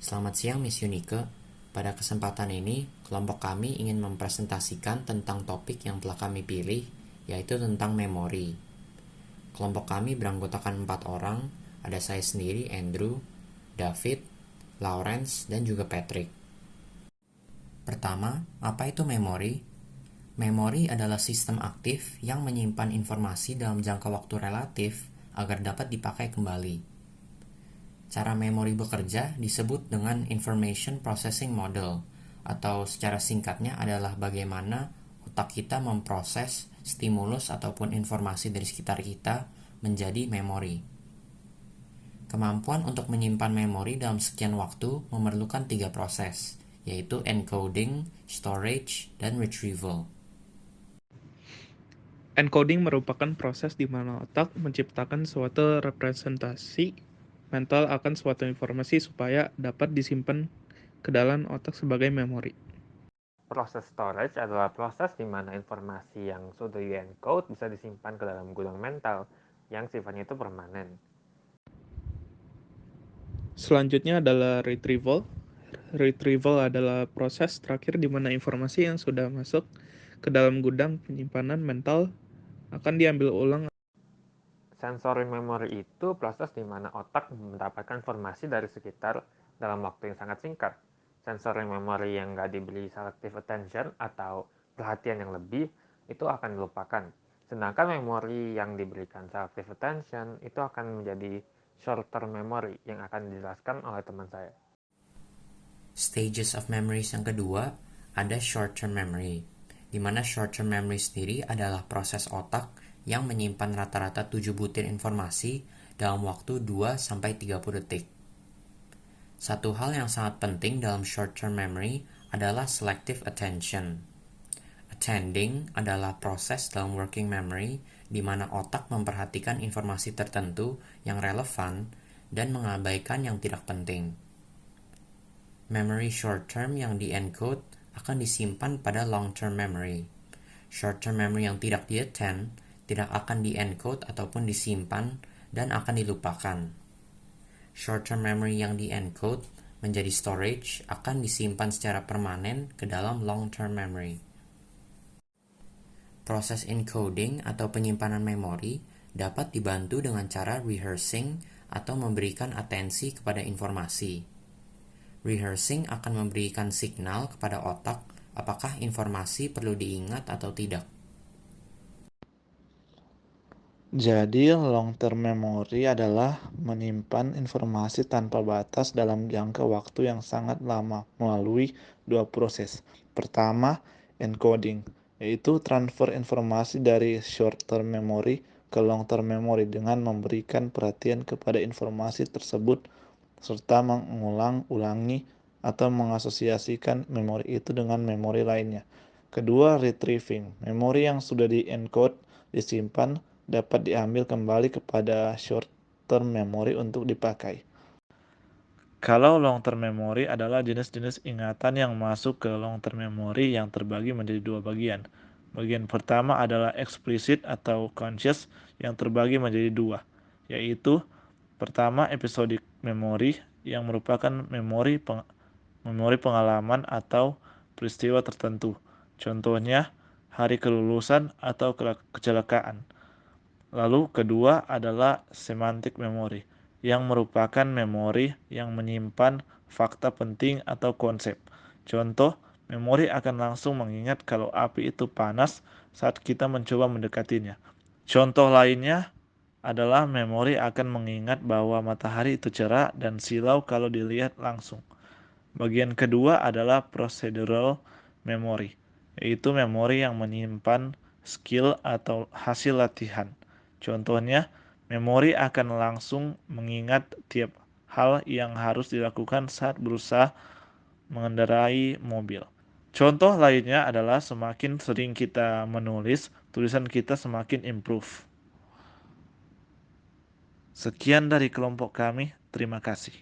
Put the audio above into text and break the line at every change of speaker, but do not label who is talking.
Selamat siang Miss Yunike. Pada kesempatan ini, kelompok kami ingin mempresentasikan tentang topik yang telah kami pilih, yaitu tentang memori. Kelompok kami beranggotakan 4 orang, ada saya sendiri, Andrew, David, Lawrence, dan juga Patrick. Pertama, apa itu memori? Memori adalah sistem aktif yang menyimpan informasi dalam jangka waktu relatif agar dapat dipakai kembali. Cara memori bekerja disebut dengan Information Processing Model, atau secara singkatnya adalah bagaimana otak kita memproses stimulus ataupun informasi dari sekitar kita menjadi memori. Kemampuan untuk menyimpan memori dalam sekian waktu memerlukan 3 proses, yaitu encoding, storage, dan retrieval.
Encoding merupakan proses di mana otak menciptakan suatu representasi mental akan suatu informasi supaya dapat disimpan ke dalam otak sebagai memori.
Proses storage adalah proses di mana informasi yang sudah di-encode bisa disimpan ke dalam gudang mental yang sifatnya itu permanen.
Selanjutnya adalah retrieval. Retrieval adalah proses terakhir di mana informasi yang sudah masuk ke dalam gudang penyimpanan mental akan diambil ulang.
Sensory memory itu proses di mana otak mendapatkan informasi dari sekitar dalam waktu yang sangat singkat. Sensory memory yang nggak diberi selective attention atau perhatian yang lebih itu akan dilupakan. Sedangkan memori yang diberikan selective attention itu akan menjadi short term memory yang akan dijelaskan oleh teman saya.
Stages of memories yang kedua, ada short-term memory, di mana short-term memory sendiri adalah proses otak yang menyimpan rata-rata 7 butir informasi dalam waktu 2-30 detik. Satu hal yang sangat penting dalam short-term memory adalah selective attention. Attending adalah proses dalam working memory di mana otak memperhatikan informasi tertentu yang relevan dan mengabaikan yang tidak penting. Memory short-term yang di-encode akan disimpan pada long-term memory. Short-term memory yang tidak di-attend tidak akan di-encode ataupun disimpan dan akan dilupakan. Short-term memory yang di-encode menjadi storage akan disimpan secara permanen ke dalam long-term memory. Proses encoding atau penyimpanan memori dapat dibantu dengan cara rehearsing atau memberikan atensi kepada informasi. Rehearsing akan memberikan signal kepada otak apakah informasi perlu diingat atau tidak.
Jadi, long-term memory adalah menyimpan informasi tanpa batas dalam jangka waktu yang sangat lama melalui 2 proses. Pertama, encoding, yaitu transfer informasi dari short-term memory ke long-term memory dengan memberikan perhatian kepada informasi tersebut serta mengulang-ulangi atau mengasosiasikan memori itu dengan memori lainnya. Kedua, retrieving, memori yang sudah di-encode disimpan dapat diambil kembali kepada short-term memory untuk dipakai. Kalau long-term memory adalah jenis-jenis ingatan yang masuk ke long-term memory yang terbagi menjadi 2 bagian. Bagian pertama adalah explicit atau conscious yang terbagi menjadi 2, yaitu pertama episodic memory yang merupakan memori pengalaman atau peristiwa tertentu. Contohnya, hari kelulusan atau kecelakaan. Lalu kedua adalah semantic memory, yang merupakan memori yang menyimpan fakta penting atau konsep. Contoh, memori akan langsung mengingat kalau api itu panas saat kita mencoba mendekatinya. Contoh lainnya adalah memori akan mengingat bahwa matahari itu cerah dan silau kalau dilihat langsung. Bagian kedua adalah procedural memory, yaitu memori yang menyimpan skill atau hasil latihan. Contohnya, memori akan langsung mengingat tiap hal yang harus dilakukan saat berusaha mengendarai mobil. Contoh lainnya adalah semakin sering kita menulis, tulisan kita semakin improve. Sekian dari kelompok kami, terima kasih.